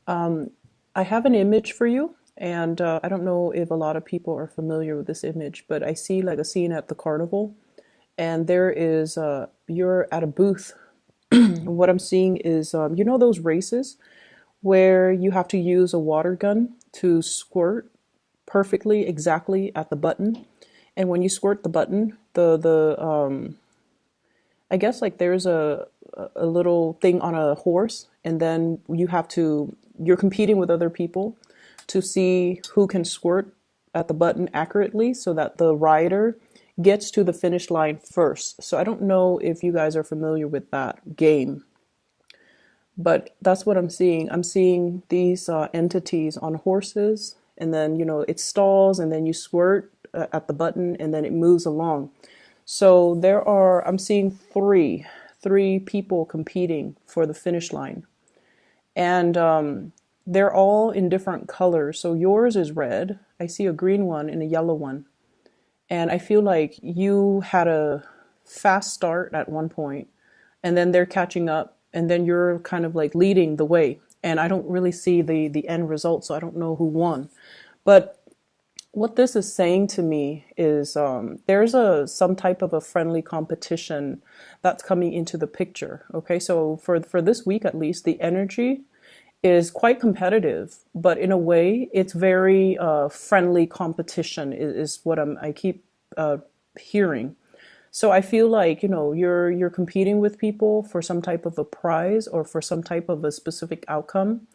I have an image for you, and I don't know if a lot of people are familiar with this image, but I see like a scene at the carnival, and there is you're at a booth. What I'm seeing is you know those races where you have to use a water gun to squirt perfectly exactly at the button, and when you squirt the button, the I guess like there's a little thing on a horse, and then you're competing with other people to see who can squirt at the button accurately so that the rider gets to the finish line first. So I don't know if you guys are familiar with that game, but that's what I'm seeing. I'm seeing these entities on horses, and then it stalls, and then you squirt at the button, and then it moves along. So I'm seeing three people competing for the finish line, and they're all in different colors. So yours is red. I see a green one and a yellow one, and I feel like you had a fast start at one point, and then they're catching up, and then you're kind of like leading the way. And I don't really see the end result, so I don't know who won. But what this is saying to me is there's some type of a friendly competition that's coming into the picture. Okay, so for this week at least, the energy is quite competitive, but in a way, it's very friendly competition is what I keep hearing. So I feel like you're competing with people for some type of a prize or for some type of a specific outcome.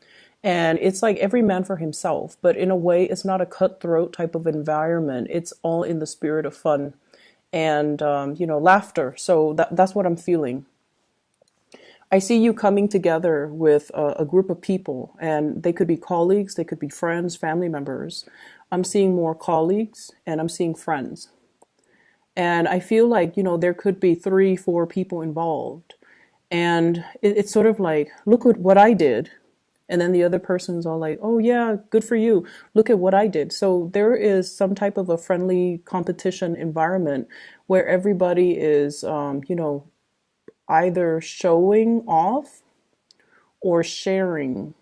And it's like every man for himself, but in a way, it's not a cutthroat type of environment. It's all in the spirit of fun and laughter. So that's what I'm feeling. I see you coming together with a group of people, and they could be colleagues, they could be friends, family members. I'm seeing more colleagues, and I'm seeing friends. And I feel like, there could be three, four people involved. And it's sort of like, look at what I did. And then the other person's all like, oh, yeah, good for you. Look at what I did. So there is some type of a friendly competition environment where everybody is, either showing off or sharing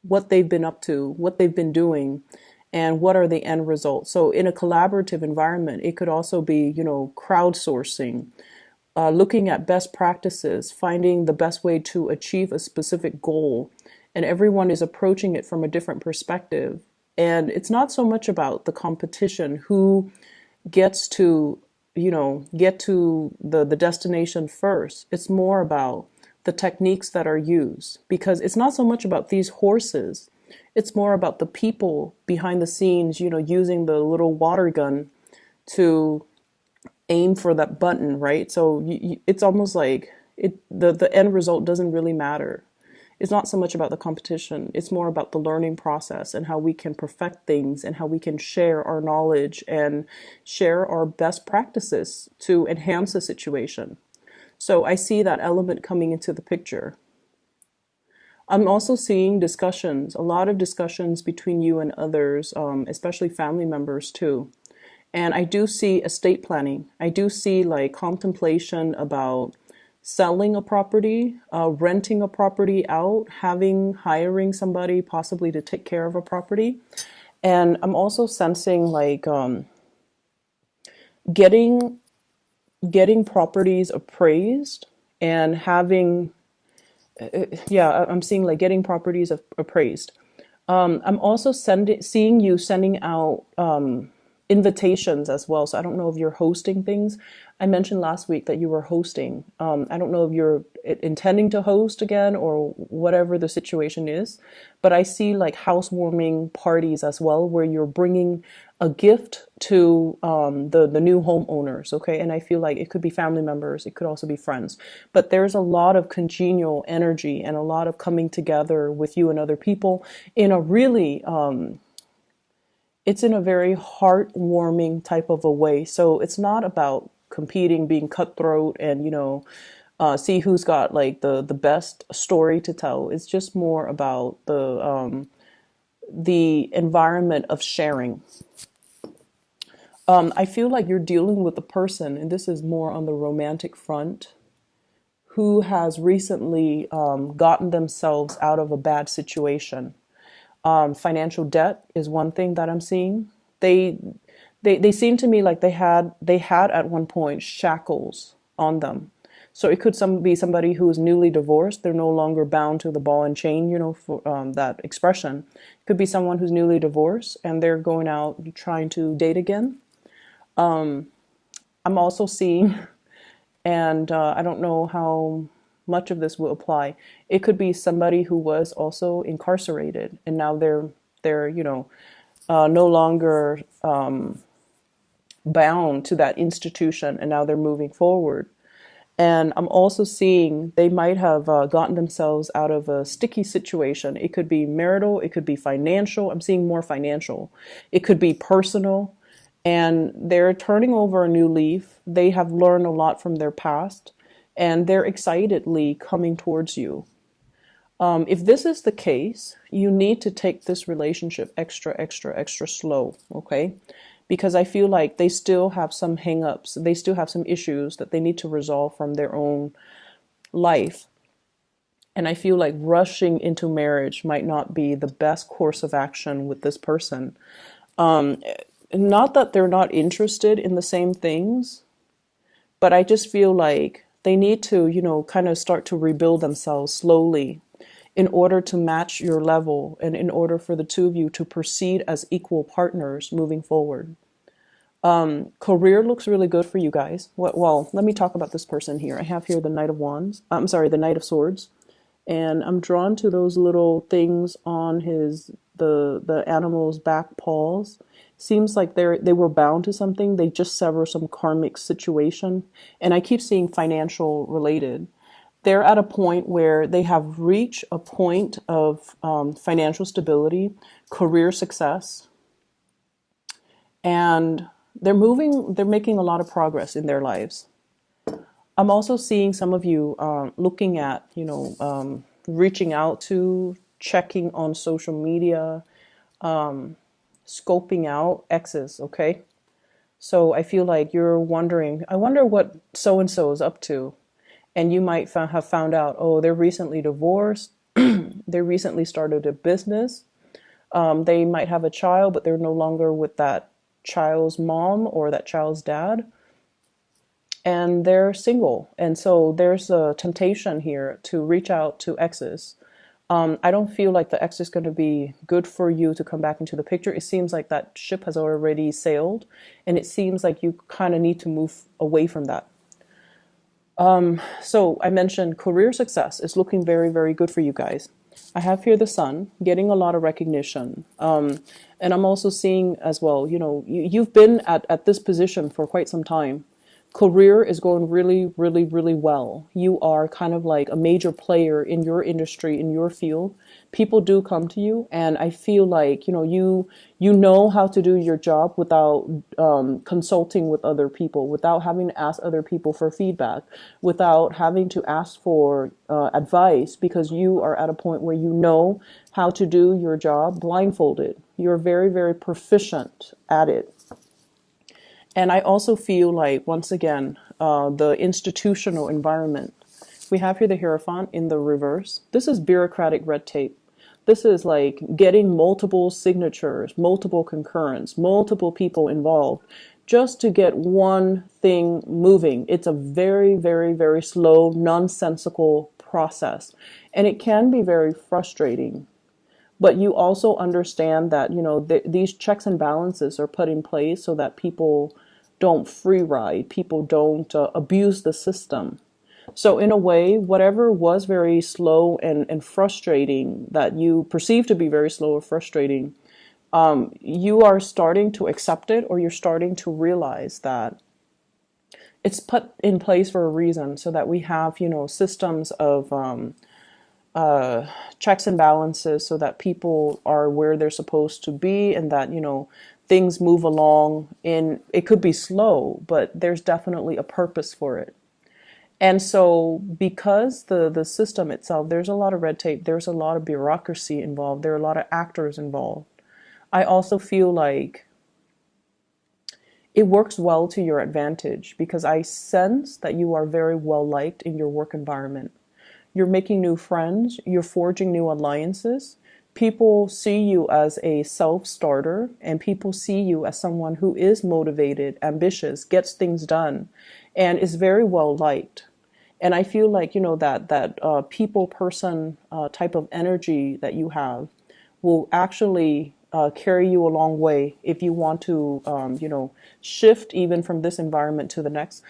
what they've been up to, what they've been doing, and what are the end results. So in a collaborative environment, it could also be, crowdsourcing, looking at best practices, finding the best way to achieve a specific goal. And everyone is approaching it from a different perspective. And it's not so much about the competition, who gets to, get to the destination first. It's more about the techniques that are used, because it's not so much about these horses. It's more about the people behind the scenes, using the little water gun to aim for that button, right? So it's almost like the end result doesn't really matter. It's not so much about the competition. It's more about the learning process and how we can perfect things and how we can share our knowledge and share our best practices to enhance the situation. So I see that element coming into the picture. I'm also seeing discussions, a lot of discussions between you and others, especially family members too. And I do see estate planning. I do see like contemplation about selling a property, renting a property out, hiring somebody possibly to take care of a property. And I'm also sensing like getting getting properties appraised and having yeah, I'm seeing like getting properties appraised. I'm also seeing you sending out invitations as well. So I don't know if you're hosting things. I mentioned last week that you were hosting. I don't know if you're intending to host again or whatever the situation is, but I see like housewarming parties as well, where you're bringing a gift to the new homeowners. Okay, and I feel like it could be family members, it could also be friends, but there's a lot of congenial energy and a lot of coming together with you and other people in a really it's in a very heartwarming type of a way. So it's not about competing, being cutthroat, and see who's got like the best story to tell. It's just more about the environment of sharing. I feel like you're dealing with a person, and this is more on the romantic front, who has recently gotten themselves out of a bad situation. Financial debt is one thing that I'm seeing. They they seem to me like they had at one point shackles on them. So it could be somebody who is newly divorced. They're no longer bound to the ball and chain, for that expression. It could be someone who's newly divorced and they're going out trying to date again. I'm also seeing, and I don't know how much of this will apply. It could be somebody who was also incarcerated and now they're no longer bound to that institution and now they're moving forward. And I'm also seeing they might have gotten themselves out of a sticky situation. It could be marital, it could be financial. I'm seeing more financial. It could be personal. And they're turning over a new leaf. They have learned a lot from their past and they're excitedly coming towards you. If this is the case, you need to take this relationship extra, extra, extra slow, okay? Because I feel like they still have some hang-ups. They still have some issues that they need to resolve from their own life. And I feel like rushing into marriage might not be the best course of action with this person. Not that they're not interested in the same things, but I just feel like they need to, kind of start to rebuild themselves slowly in order to match your level and in order for the two of you to proceed as equal partners moving forward. Career looks really good for you guys. Well, let me talk about this person here. I have here the Knight of Wands. I'm sorry, the Knight of Swords. And I'm drawn to those little things on the animal's back paws. Seems like they were bound to something. They just sever some karmic situation. And I keep seeing financial related. They're at a point where they have reached a point of financial stability, career success, and they're making a lot of progress in their lives. I'm also seeing some of you looking at, reaching out to, checking on social media, scoping out exes, okay? So I feel like you're wondering, I wonder what so-and-so is up to. And you might have found out, oh, they're recently divorced. They recently started a business. They might have a child, but they're no longer with that child's mom or that child's dad. And they're single. And so there's a temptation here to reach out to exes. I don't feel like the ex is going to be good for you to come back into the picture. It seems like that ship has already sailed, and it seems like you kind of need to move away from that. So I mentioned career success is looking very, very good for you guys. I have here the sun getting a lot of recognition. And I'm also seeing as well, you've been at this position for quite some time. Career is going really, really, really well. You are kind of like a major player in your industry, in your field. People do come to you, and I feel like you know how to do your job without consulting with other people, without having to ask other people for feedback, without having to ask for advice, because you are at a point where you know how to do your job blindfolded. You're very, very proficient at it. And I also feel like, once again, the institutional environment. We have here the Hierophant in the reverse. This is bureaucratic red tape. This is like getting multiple signatures, multiple concurrence, multiple people involved just to get one thing moving. It's a very, very, very slow, nonsensical process. And it can be very frustrating. But you also understand that, these checks and balances are put in place so that people don't free ride, people don't abuse the system. So in a way, whatever was very slow and frustrating, that you perceive to be very slow or frustrating, you are starting to accept it, or you're starting to realize that it's put in place for a reason, so that we have, systems of checks and balances, so that people are where they're supposed to be, and that, things move along. It could be slow, but there's definitely a purpose for it. And so because the system itself, there's a lot of red tape, there's a lot of bureaucracy involved, there are a lot of actors involved. I also feel like it works well to your advantage because I sense that you are very well liked in your work environment. You're making new friends, you're forging new alliances. People see you as a self-starter, and people see you as someone who is motivated, ambitious, gets things done, and is very well liked. And I feel like, that people person type of energy that you have will actually carry you a long way if you want to, shift even from this environment to the next.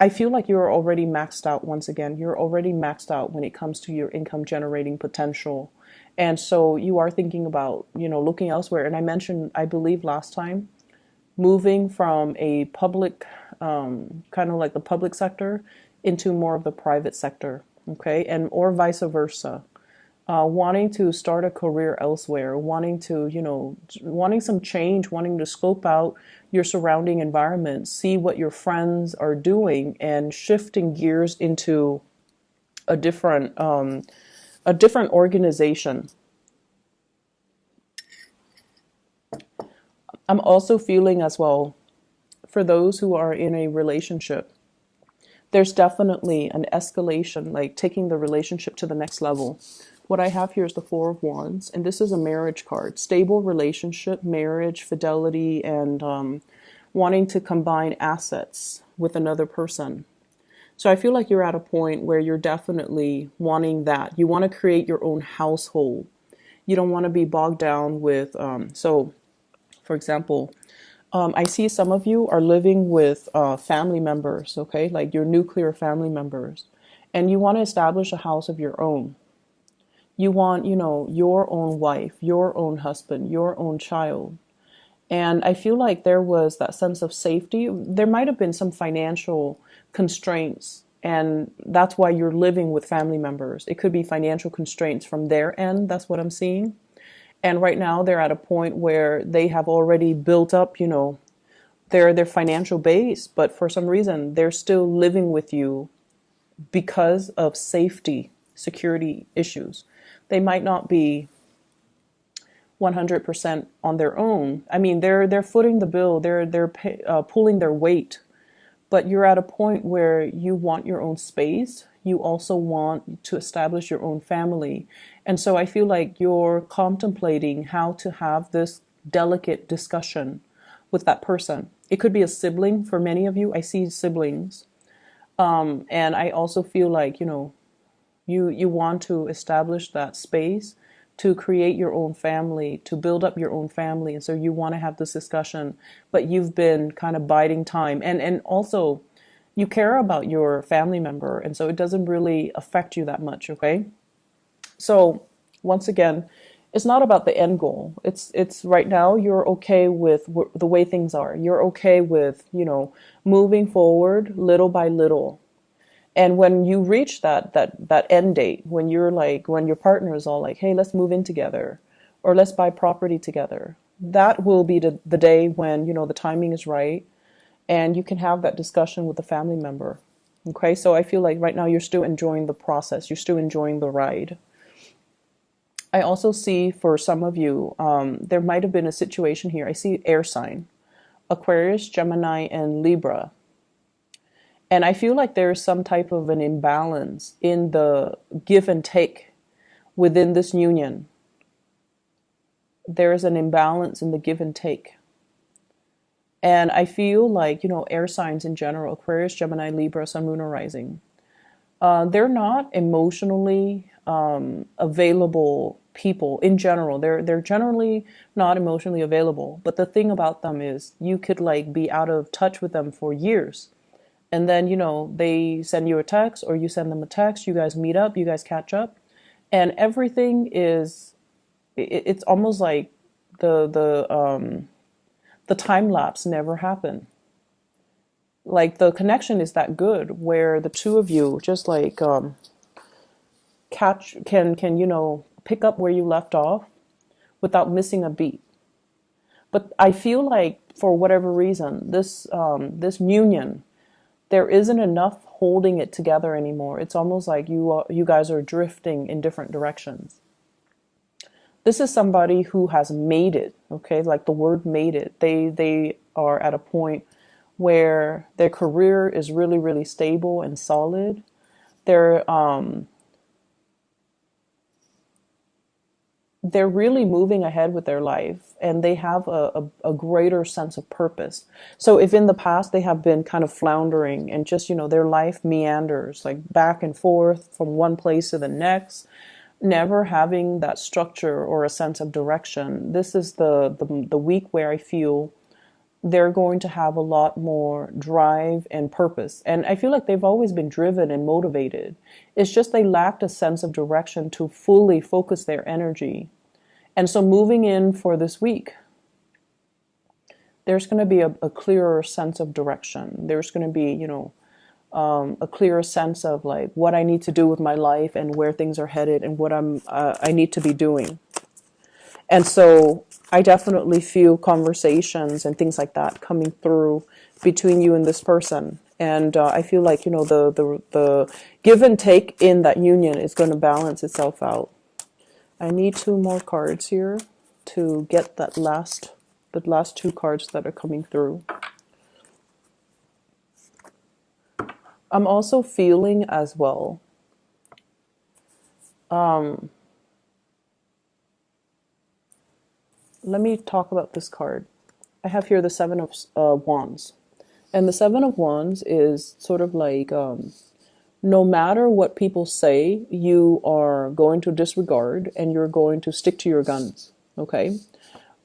I feel like you're already maxed out once again. You're already maxed out when it comes to your income generating potential. And so you are thinking about, looking elsewhere. And I mentioned, I believe last time, moving from a public, kind of like the public sector into more of the private sector, okay? And or vice versa. Wanting to start a career elsewhere, wanting to, wanting some change, wanting to scope out your surrounding environment, see what your friends are doing, and shifting gears into a different organization. I'm also feeling as well for those who are in a relationship, there's definitely an escalation, like taking the relationship to the next level. What I have here is the Four of Wands, and this is a marriage card. Stable relationship, marriage, fidelity, and wanting to combine assets with another person. So I feel like you're at a point where you're definitely wanting that. You want to create your own household. You don't want to be bogged down with, for example, I see some of you are living with family members, okay, like your nuclear family members, and you want to establish a house of your own. You want, your own wife, your own husband, your own child. And I feel like there was that sense of safety. There might have been some financial constraints, and that's why you're living with family members. It could be financial constraints from their end. That's what I'm seeing. And right now they're at a point where they have already built up, their financial base, but for some reason they're still living with you because of safety, security issues. They might not be 100% on their own. I mean, they're footing the bill, they're pulling their weight, but you're at a point where you want your own space. You also want to establish your own family. And so I feel like you're contemplating how to have this delicate discussion with that person. It could be a sibling for many of you. I see siblings. And I also feel like, you want to establish that space to create your own family, to build up your own family. And so you want to have this discussion, but you've been kind of biding time. And also you care about your family member. And so it doesn't really affect you that much. Okay. So once again, it's not about the end goal. It's right now you're okay with the way things are. You're okay with, moving forward little by little. And when you reach that end date, when when your partner is all like, hey, let's move in together, or let's buy property together, that will be the day when, the timing is right and you can have that discussion with the family member. Okay, so I feel like right now you're still enjoying the process. You're still enjoying the ride. I also see for some of you, there might have been a situation here. I see air sign, Aquarius, Gemini, and Libra. And I feel like there's some type of an imbalance in the give and take within this union. There is an imbalance in the give and take. And I feel like, air signs in general, Aquarius, Gemini, Libra, Sun, Moon, or Rising, they're not emotionally available people in general. They're generally not emotionally available. But the thing about them is you could be out of touch with them for years. And then, they send you a text or you send them a text, you guys meet up, you guys catch up, and everything is, it's almost like the time lapse never happened. Like the connection is that good where the two of you just can pick up where you left off without missing a beat. But I feel like for whatever reason, this union, there isn't enough holding it together anymore. It's almost like you guys are drifting in different directions. This is somebody who has made it, okay? Like the word made it. They are at a point where their career is really, really stable and solid. They're they're really moving ahead with their life, and they have a greater sense of purpose. So if in the past they have been kind of floundering and just, their life meanders like back and forth from one place to the next, never having that structure or a sense of direction, this is the week where I feel they're going to have a lot more drive and purpose. And I feel like they've always been driven and motivated. It's just they lacked a sense of direction to fully focus their energy. And so moving in for this week, there's going to be a clearer sense of direction. There's going to be, a clearer sense of like what I need to do with my life and where things are headed and what I need to be doing. And so I definitely feel conversations and things like that coming through between you and this person. And I feel like, the give and take in that union is going to balance itself out. I need 2 more cards here to get the last 2 cards that are coming through. I'm also feeling as well. Let me talk about this card. I have here the 7 of Wands. And the 7 of Wands is sort of like, no matter what people say, you are going to disregard and you're going to stick to your guns. Okay?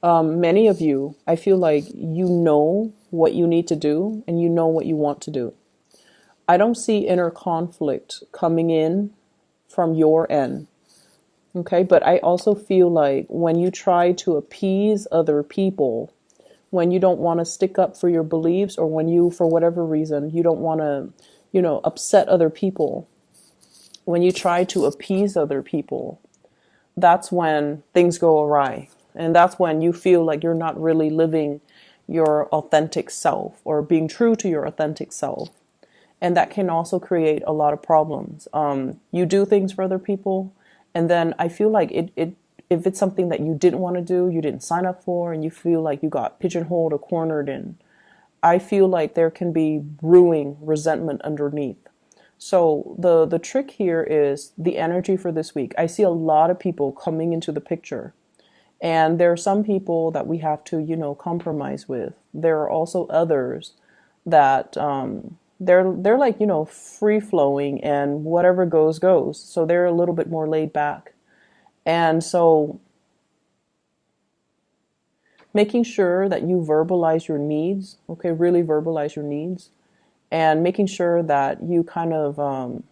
Many of you, I feel like you know what you need to do and you know what you want to do. I don't see inner conflict coming in from your end. Okay, but I also feel like when you try to appease other people, when you don't want to stick up for your beliefs, or when you, for whatever reason, you don't want to, upset other people, when you try to appease other people, that's when things go awry. And that's when you feel like you're not really living your authentic self or being true to your authentic self. And that can also create a lot of problems. You do things for other people, and then I feel like if it's something that you didn't want to do, you didn't sign up for, and you feel like you got pigeonholed or cornered in, I feel like there can be brewing resentment underneath. So the trick here is the energy for this week. I see a lot of people coming into the picture, and there are some people that we have to, compromise with. There are also others that they're like, free flowing, and whatever goes goes. So they're a little bit more laid back. And so making sure that you verbalize your needs, okay, really verbalize your needs, and making sure that you kind of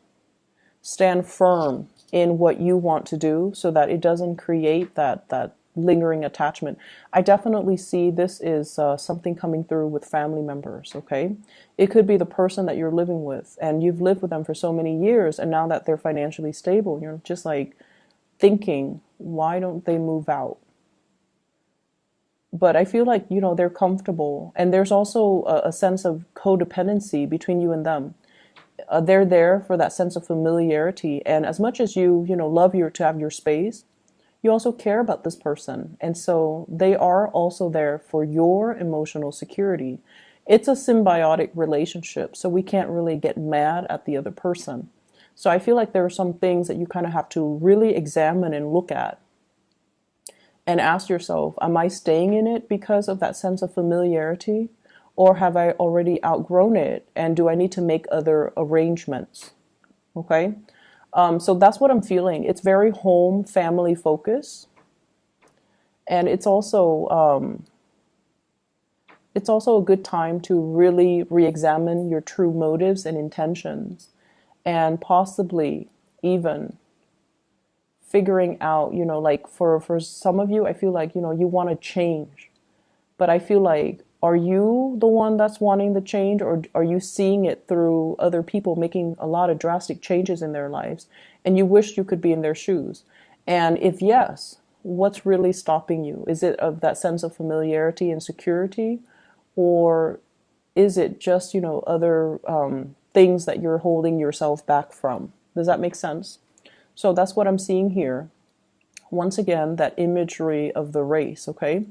stand firm in what you want to do so that it doesn't create that lingering attachment. I definitely see this is something coming through with family members, okay? It could be the person that you're living with, and you've lived with them for so many years, and now that they're financially stable, you're just like thinking, why don't they move out? But I feel like, they're comfortable, and there's also a sense of codependency between you and them. They're there for that sense of familiarity, and as much as you love to have your space, you also care about this person. And so they are also there for your emotional security. It's a symbiotic relationship, so we can't really get mad at the other person. So I feel like there are some things that you kind of have to really examine and look at and ask yourself, am I staying in it because of that sense of familiarity? Or have I already outgrown it? And do I need to make other arrangements? Okay? So that's what I'm feeling. It's very home family focused. And it's also a good time to really re-examine your true motives and intentions, and possibly even figuring out, like for some of you, I feel like, you want to change, but I feel like, are you the one that's wanting the change, or are you seeing it through other people making a lot of drastic changes in their lives and you wish you could be in their shoes? And if yes, what's really stopping you? Is it of that sense of familiarity and security, or is it just, other things that you're holding yourself back from? Does that make sense? So that's what I'm seeing here. Once again, that imagery of the race, okay?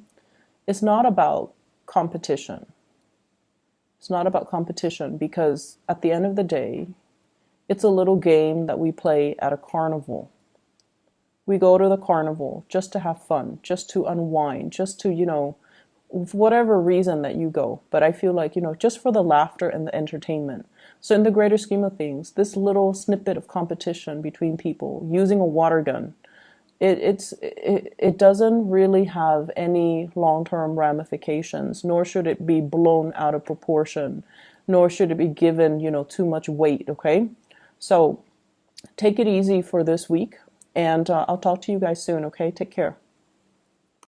It's not about competition. It's not about competition, because at the end of the day, it's a little game that we play at a carnival. We go to the carnival just to have fun, just to unwind, just to, for whatever reason that you go. But I feel like, just for the laughter and the entertainment. So in the greater scheme of things, this little snippet of competition between people using a water gun, it doesn't really have any long-term ramifications, nor should it be blown out of proportion, nor should it be given, too much weight, okay? So take it easy for this week, and I'll talk to you guys soon, okay? Take care.